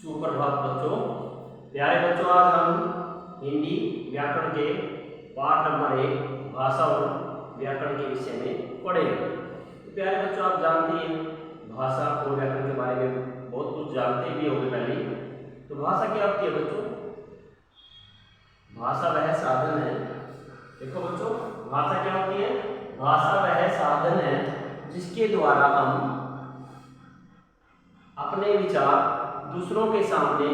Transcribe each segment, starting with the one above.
सुप्रभात बच्चों। प्यारे बच्चों, आज हम हिंदी व्याकरण के पाठ नंबर 1 भाषा और व्याकरण के विषय में पढ़ेंगे। तो प्यारे बच्चों, आप जानते हैं भाषा और व्याकरण के बारे में बहुत कुछ जानते भी होंगे पहले ही। तो भाषा क्या होती है बच्चों? भाषा वह साधन है, देखो बच्चों, भाषा क्या होती है? भाषा वह साधन है जिसके द्वारा हम अपने विचार दूसरों के सामने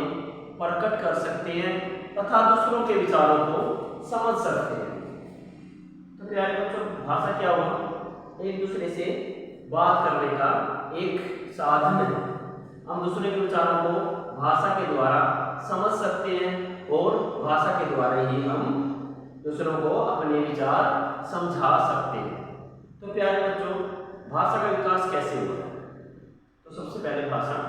प्रकट कर सकते हैं तथा दूसरों के विचारों को समझ सकते हैं। तो प्यारे बच्चों, भाषा क्या हुआ? एक दूसरे से बात करने का एक साधन है। हम दूसरे के विचारों को भाषा के द्वारा समझ सकते हैं और भाषा के द्वारा ही हम दूसरों को अपने विचार समझा सकते हैं। तो प्यारे बच्चों, भाषा का विकास कैसे हुआ? तो सबसे पहले भाषा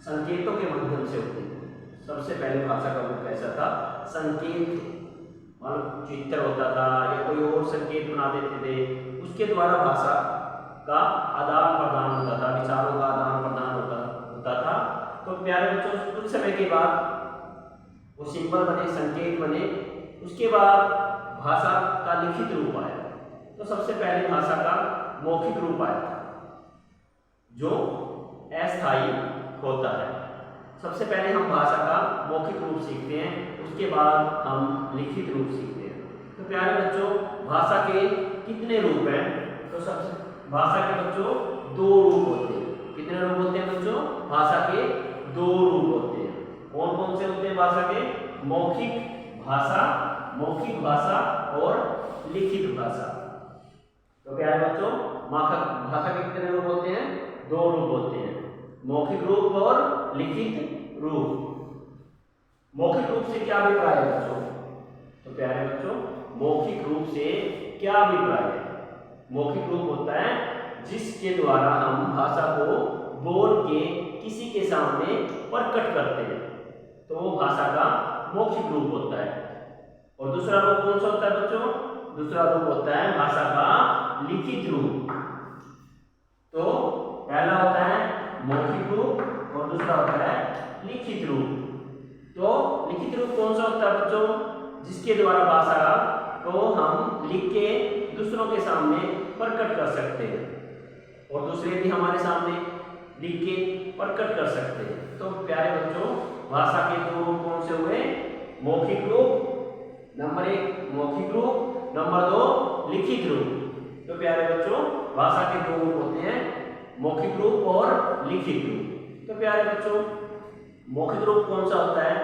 संकेतों के माध्यम से होती है। सबसे पहले भाषा का रूप कैसा था? संकेत, मतलब चित्र होता था या कोई और संकेत बना देते थे, उसके द्वारा भाषा का आदान प्रदान होता था, विचारों का आदान प्रदान होता था। तो प्यारे बच्चों, कुछ समय के बाद वो सिंबल बने, संकेत बने, उसके बाद भाषा का लिखित रूप आया। तो सबसे पहले भाषा का मौखिक रूप आया था जो अस्थायी होता है। सबसे पहले हम भाषा का मौखिक रूप सीखते हैं, उसके बाद हम लिखित रूप सीखते हैं। तो प्यारे बच्चों, भाषा के कितने रूप हैं? तो सबसे भाषा के बच्चों 2 रूप होते हैं। कितने रूप होते हैं बच्चों? भाषा के 2 रूप होते हैं। कौन कौन से होते हैं भाषा के? मौखिक भाषा और लिखित भाषा। तो प्यारे बच्चों, भाषा के कितने रूप होते हैं? 2 रूप होते हैं, मौखिक रूप और लिखित रूप। मौखिक रूप से क्या अभिप्राय है बच्चों? तो प्यारे बच्चों, मौखिक रूप से क्या अभिप्राय है? मौखिक रूप होता है जिसके द्वारा हम भाषा को बोल के किसी के सामने प्रकट करते हैं, तो वो भाषा का मौखिक रूप होता है। और दूसरा रूप कौन सा होता है बच्चों? दूसरा रूप होता है भाषा का लिखित रूप। तो पहला होता है मौखिक रूप और दूसरा होता है लिखित रूप। तो लिखित रूप कौन सा होता है बच्चों? जिसके द्वारा भाषा को हम लिख के दूसरों के सामने प्रकट कर सकते हैं और दूसरे भी हमारे सामने लिख के प्रकट कर सकते हैं। तो प्यारे बच्चों, भाषा के 2 रूप कौन से हुए? मौखिक रूप नंबर 1, मौखिक रूप नंबर 2, लिखित रूप। तो प्यारे बच्चों, भाषा के 2 रूप होते हैं, मौखिक रूप और लिखित रूप। तो प्यारे बच्चों, मौखिक रूप कौन सा होता है?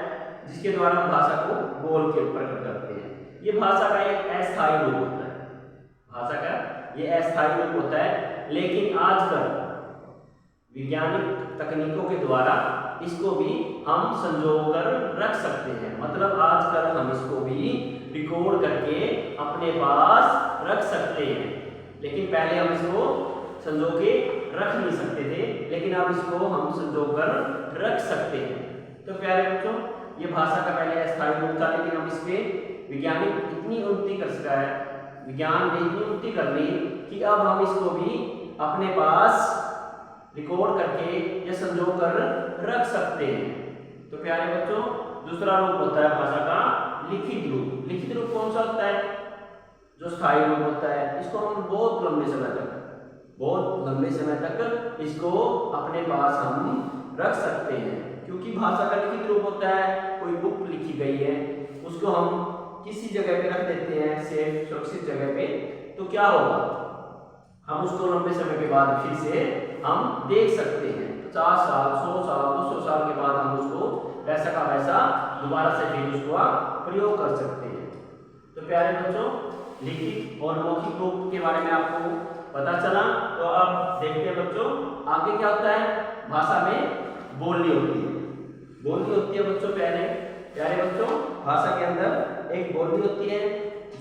जिसके द्वारा हम भाषा को बोल के प्रकट करते हैं। ये भाषा का एक अस्थायी रूप होता है। भाषा का ये अस्थायी रूप होता है, लेकिन आजकल वैज्ञानिक तकनीकों के द्वारा इसको भी हम संजो कर रख सकते हैं। मतलब आजकल हम इसको भी रिकॉर्ड करके अपने पास रख सकते हैं, लेकिन पहले हम इसको संजो के रख नहीं सकते थे, लेकिन अब इसको हम संजो कर रख सकते हैं। तो प्यारे बच्चों, ये भाषा का पहले अस्थायी रूप था, लेकिन अब इसमें वैज्ञानिक इतनी उन्नति कर सका है, विज्ञान ने इतनी उन्नति कर ली कि अब हम इसको भी अपने पास रिकॉर्ड करके या संजो कर रख सकते हैं। तो प्यारे बच्चों, दूसरा रूप होता है भाषा का लिखित रूप। लिखित रूप कौन सा होता है? जो स्थायी रूप होता है। इसको हम बहुत लंबे समय तक इसको अपने पास हम रख सकते हैं, क्योंकि भाषा का लिखित रूप होता है कोई बुक लिखी गई है, उसको हम किसी जगह पे रख देते हैं, सेफ सुरक्षित जगह पे, तो क्या होगा? हम उसको लंबे समय के बाद फिर से हम देख सकते हैं। 50 साल, 100 साल, 200 साल के बाद हम उसको वैसा का वैसा दोबारा से फिर उसका प्रयोग कर सकते हैं। तो प्यारे बच्चों, लिखित और मौखिक रूप के बारे में आपको पता चला। तो अब देखते हैं बच्चों, आगे क्या होता है? भाषा में बोली होती है। बोली होती है बच्चों, प्यारे बच्चों, भाषा के अंदर एक बोली होती है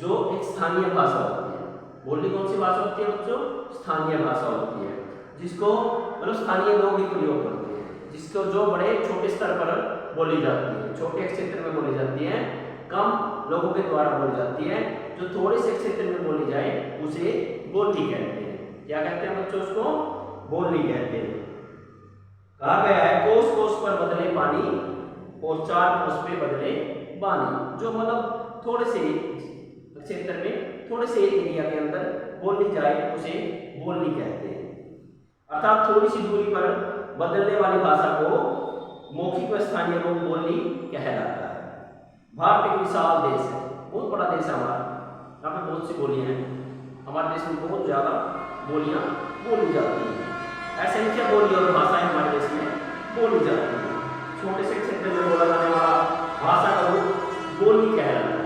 जो एक स्थानीय भाषा होती है। बोली कौन सी भाषा होती है बच्चों? स्थानीय भाषा होती है, जिसको मतलब स्थानीय लोग ही प्रयोग करते हैं, जिसको जो बड़े छोटे स्तर पर बोली जाती है, छोटे क्षेत्र में बोली जाती है, कम लोगों के द्वारा बोली जाती है। जो थोड़े से क्षेत्र में बोली जाए उसे बोली कहते हैं। क्या कहते हैं बच्चों? उसको बोली कहते हैं। कहा गया है, कोस कोस पर बदले पानी और 4 कोस पे बदले बानी। जो मतलब थोड़े से क्षेत्र में, थोड़े से एरिया के अंदर बोली जाए उसे बोली कहते हैं। अर्थात थोड़ी सी दूरी पर बदलने वाली भाषा को मौखिक व स्थानीय रूप बोली कहलाता है। भारत एक विशाल देश है, बहुत बड़ा देश है हमारा, यहाँ पे बहुत सी बोलियां हैं। हमारे देश में बहुत ज़्यादा बोलियां बोली जाती हैं। असंख्य बोली और भाषाएं हमारे देश में बोली जाती हैं। छोटे से क्षेत्र में बोला जाने वाला भाषा का रूप बोली कहलाता है।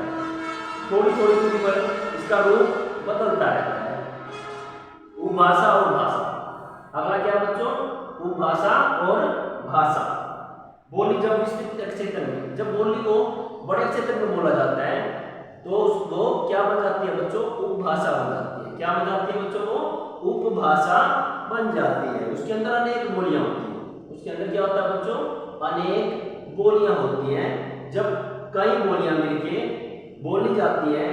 थोड़ी थोड़ी दूरी पर इसका रूप बदलता रहता है। उपभाषा और भाषा। अगला क्या बच्चों? उपभाषा और भाषा। बोली जब विस्तृत क्षेत्र में, जब बोली को बड़े क्षेत्र में बोला जाता है तो उसको क्या बन जाती है बच्चों? उपभाषा बन जाती है। क्या बन जाती है बच्चों? को उपभाषा बन जाती है। उसके अंदर अनेक बोलियां होती हैं। उसके अंदर क्या होता है बच्चों? अनेक बोलियां होती हैं। जब कई बोलियां मिलके बोली जाती है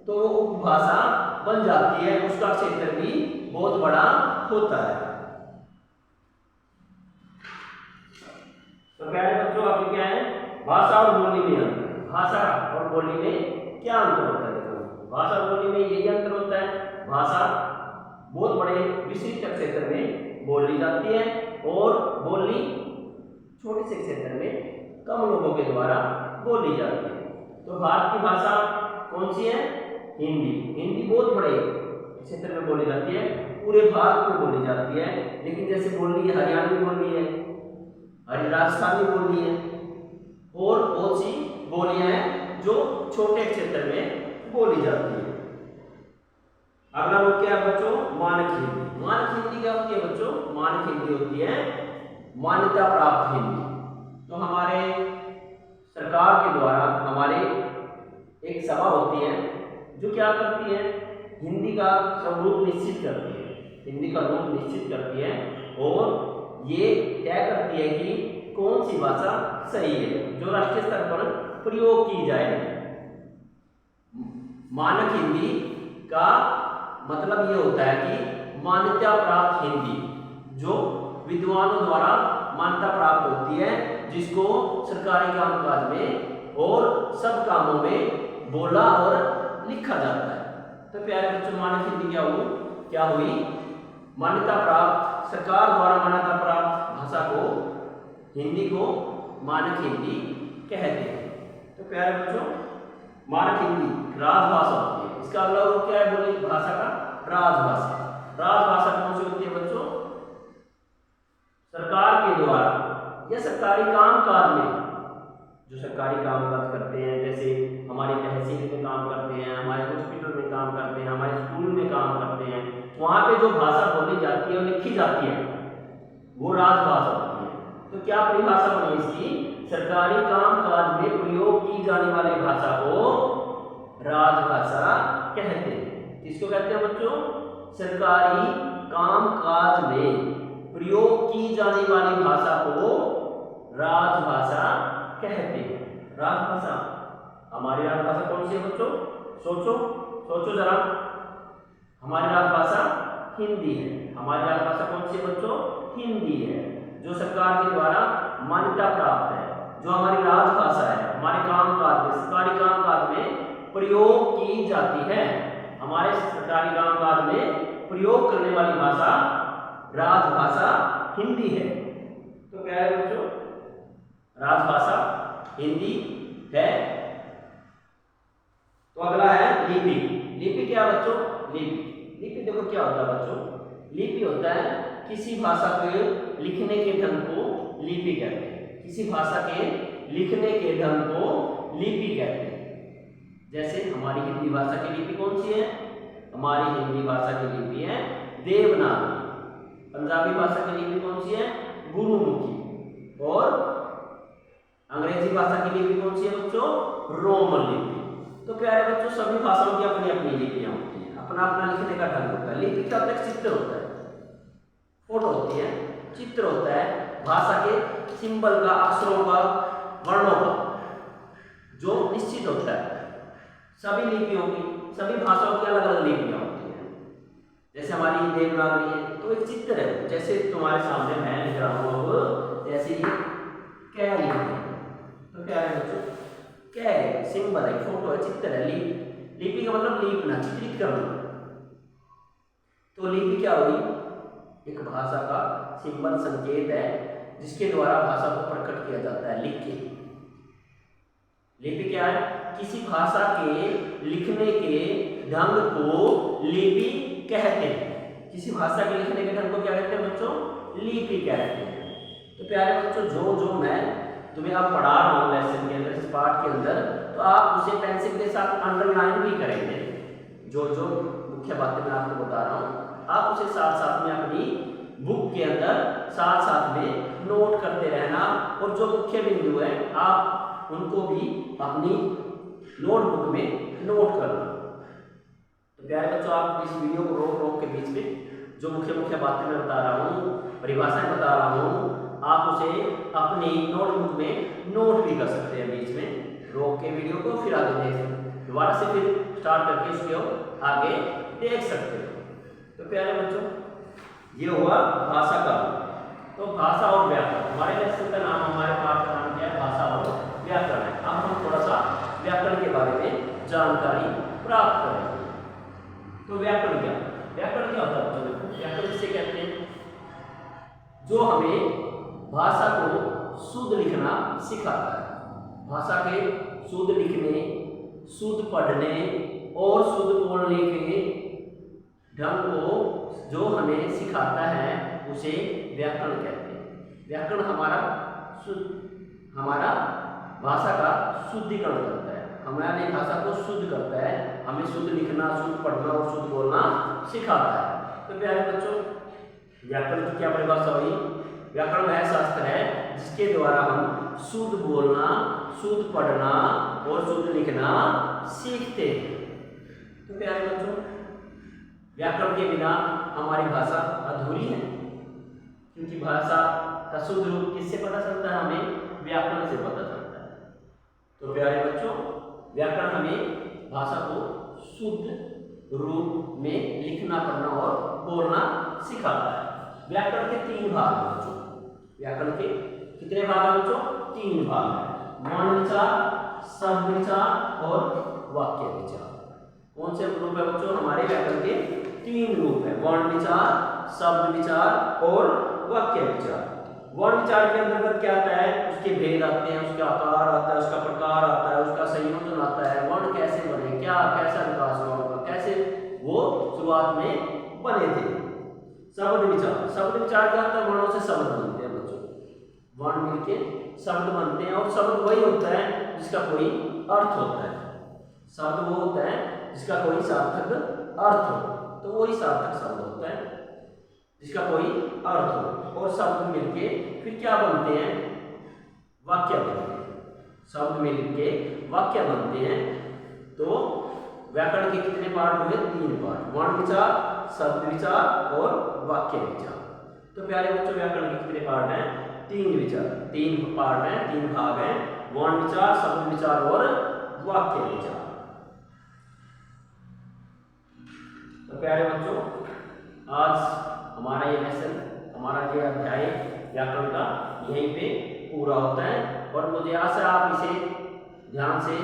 तो उपभाषा बन जाती है। उसका क्षेत्र भी बहुत बड़ा होता है। तो प्यारे बच्चों, अभी क्या है? भाषा और बोली में अंतर। भाषा और बोली में क्या अंतर होता है? देखो, भाषा और बोली में यही अंतर होता है। भाषा बहुत बड़े विशिष्ट क्षेत्र में बोली जाती है और बोली छोटे से क्षेत्र में कम लोगों के द्वारा बोली जाती है। तो भारत की भाषा कौन सी है? हिंदी। हिंदी बहुत बड़े क्षेत्र में बोली जाती है, पूरे भारत में बोली जाती है। लेकिन जैसे बोली है हरियाणवी बोली है, राजस्थानी बोली है और बहुत सी बोलियां हैं जो छोटे क्षेत्र में बोली जाती है। अगला रूप क्या है बच्चों? मानक हिंदी। मानक हिंदी क्या होती है बच्चों? मानक हिंदी होती है मान्यता प्राप्त हिंदी। तो हमारे सरकार के द्वारा हमारे एक सभा होती है जो क्या करती है? हिंदी का स्वरूप निश्चित करती है। हिंदी का रूप निश्चित करती है और ये तय करती है कि कौन सी भाषा सही है जो राष्ट्रीय स्तर पर प्रयोग की जाए। मानक हिंदी का मतलब ये होता है कि मान्यता प्राप्त हिंदी, जो विद्वानों द्वारा मान्यता प्राप्त होती है, जिसको सरकारी कामकाज में और सब कामों में बोला और लिखा जाता है। तो प्यारे बच्चों, मानक हिंदी क्या हुई? मान्यता प्राप्त, सरकार द्वारा मान्यता प्राप्त भाषा को, हिंदी को मानक हिंदी कहते हैं। तो प्यारे बच्चों, मानक हिंदी राजभाषा होती है। इसका अगला रूप क्या है बोली भाषा का? राजभाषा। राजभाषा कौन सी होती है बच्चों? सरकार के द्वारा या सरकारी कामकाज में, जो सरकारी कामकाज करते हैं, जैसे हमारी तहसील में काम करते हैं, हमारे हॉस्पिटल में काम करते हैं, हमारे स्कूल में काम करते हैं, वहाँ पे जो भाषा बोली जाती है और लिखी जाती है वो राजभाषा होती है। तो क्या परिभाषा बनी इसकी? सरकारी कामकाज में प्रयोग की जाने वाली भाषा को राजभाषा कहते हैं। किसको कहते हैं बच्चों? सरकारी कामकाज में प्रयोग की जाने वाली भाषा को राजभाषा कहते हैं। राजभाषा, हमारी राजभाषा कौन सी है बच्चों? सोचो जरा। हमारी राजभाषा हिंदी है। हमारी राजभाषा कौन सी है बच्चों? हिंदी है, जो सरकार के द्वारा मान्यता प्राप्त है, जो हमारी राजभाषा है, हमारे कामकाज में, सरकारी कामकाज में प्रयोग की जाती है। हमारे सरकारी कामकाज में प्रयोग करने वाली भाषा राजभाषा हिंदी है। तो क्या है बच्चों? राजभाषा हिंदी है। तो अगला है लिपि। लिपि क्या बच्चों? लिपि देखो क्या होता है बच्चों? लिपि होता है किसी भाषा के लिखने के ढंग को लिपि कहते हैं। किसी भाषा के लिखने के ढंग को लिपि कहते हैं। जैसे हमारी हिंदी भाषा की लिपि कौन सी है? हमारी हिंदी भाषा की लिपि है देवनागरी। पंजाबी भाषा की लिपि कौन सी है? गुरुमुखी। और अंग्रेजी भाषा की लिपि कौन सी है बच्चों? रोमन लिपि। तो प्यारे बच्चों, सभी भाषाओं की अपनी अपनी लिपियां होती हैं, अपना अपना लिखने का ढंग होता है। लिपि क्या होता है? चित्र होता है, फोटो होती है, चित्र होता है भाषा के सिंबल का, अक्षरों का, वर्णों का, जो निश्चित होता है। सभी लिपियों की, सभी भाषाओं की अलग अलग लिपियां होती हैं। जैसे हमारी देवनागरी है तो एक चित्र है, जैसे तुम्हारे सामने मैं लिख रहा हूँ अब, जैसे कै लिखते हैं। तो क्या है बच्चों, कै सिंबल है, फोटो है, चित्र है। लिपि का मतलब लीपना, चित्रित करना। तो लिपि क्या हुई, एक भाषा का सिंबल, संकेत है जिसके द्वारा भाषा को प्रकट किया जाता है लिख के। लिपि क्या है, किसी भाषा के लिखने के ढंग को लिपि कहते हैं। किसी भाषा के लिखने के ढंग को क्या कहते हैं बच्चों, लिपि कहते हैं। तो प्यारे बच्चों, जो मैं तुम्हें अब पढ़ा रहा हूँ लेसन के अंदर, इस पाठ के अंदर, तो आप उसे पेंसिल के साथ अंडरलाइन भी करेंगे। जो मुख्य बातें मैं आपको बता रहा हूँ, आप उसे साथ साथ में अपनी बुक के अंदर साथ साथ में नोट करते रहना, और जो मुख्य बिंदु है आप उनको भी अपनी नोटबुक में नोट करना। तो प्यारे बच्चों, आप इस वीडियो को रोक रोक के बीच में जो मुख्य बातें मैं बता रहा हूँ, परिभाषाएं बता रहा हूँ, आप उसे अपनी नोटबुक में नोट भी कर सकते हैं। बीच में रोक के वीडियो को फिर आगे देख दोबारा से फिर स्टार्ट करके उसको आगे देख सकते हो। तो प्यारे बच्चों, ये हुआ भाषा का। तो भाषा और व्याकरण, हमारे लेसन का नाम, हमारे पाठ का नाम क्या है, भाषा और व्याकरण है। अब हम थोड़ा सा व्याकरण के बारे में जानकारी प्राप्त करेंगे। तो व्याकरण क्या होता है बच्चों, व्याकरण किसे कहते हैं, जो हमें भाषा को शुद्ध लिखना सिखाता है। भाषा के शुद्ध लिखने, शुद्ध पढ़ने और शुद्ध बोलने के ढंग को जो हमें सिखाता है उसे व्याकरण कहते हैं। व्याकरण हमारा भाषा का शुद्धिकरण करता है, हमारी भाषा को शुद्ध करता है, हमें शुद्ध लिखना, शुद्ध पढ़ना और शुद्ध बोलना सिखाता है। तो प्यारे बच्चों, व्याकरण की क्या परिभाषा हुई, व्याकरण वह शास्त्र है जिसके द्वारा हम शुद्ध बोलना, शुद्ध पढ़ना और शुद्ध लिखना सीखते हैं। तो प्यारे बच्चों, व्याकरण के बिना हमारी भाषा अधूरी है, क्योंकि भाषा का शुद्ध रूप किससे पता चलता है, हमें व्याकरण से पता चलता है। तो प्यारे बच्चों, व्याकरण हमें भाषा को शुद्ध रूप में लिखना, पढ़ना और बोलना सिखाता है। व्याकरण के 3 भाग हैं बच्चों। व्याकरण के कितने भाग हैं बच्चों, 3 भाग हैं, वर्ण विचार, शब्द विचार और वाक्य विचार। कौन से रूप है बच्चों, हमारे व्याकरण के 3 रूप है, वर्ण विचार, शब्द विचार और वाक्य विचार। वर्ण विचार के अंतर्गत क्या आता है, उसके भेद आते हैं, उसका आकार आता है, उसका प्रकार आता है, उसका संयोजन आता है, वर्ण कैसे बने, कैसा विकास हुआ होगा, कैसे वो शुरुआत में बने थे। शब्द विचार क्या होता है, वर्णों से शब्द बनते हैं बच्चों, वर्ण मिलके शब्द बनते हैं, और शब्द वही होता है जिसका कोई अर्थ होता है। शब्द वो होता है जिसका कोई सार्थक अर्थ हो, तो वही सार्थक शब्द होता है जिसका कोई अर्थ हो। और शब्द मिलके फिर क्या बनते हैं, वाक्य बनते हैं। शब्द मिलके वाक्य बनते हैं। तो व्याकरण के कितने पार्ट हुए, 3 पार्ट, वर्ण विचार, शब्द विचार और वाक्य विचार। तो प्यारे बच्चों, व्याकरण के कितने पार्ट हैं, 3 पार्ट हैं, 3 भाग हैं, वर्ण विचार, शब्द विचार और वाक्य विचार। तो प्यारे बच्चों, आज हमारा ये लेसन, हमारा ये अध्याय व्याकरण का यहीं पे पूरा होता है, और मुझे आशा आप इसे ध्यान से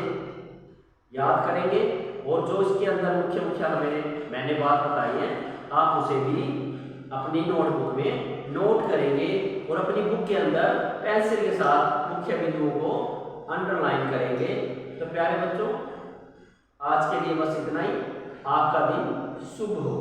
याद करेंगे, और जो इसके अंदर मुख्य मैंने बात बताई है, आप उसे भी अपनी नोटबुक में नोट करेंगे, और अपनी बुक के अंदर पेंसिल के साथ मुख्य बिंदुओं को अंडरलाइन करेंगे। तो प्यारे बच्चों, आज के लिए बस इतना ही। आपका दिन शुभ हो।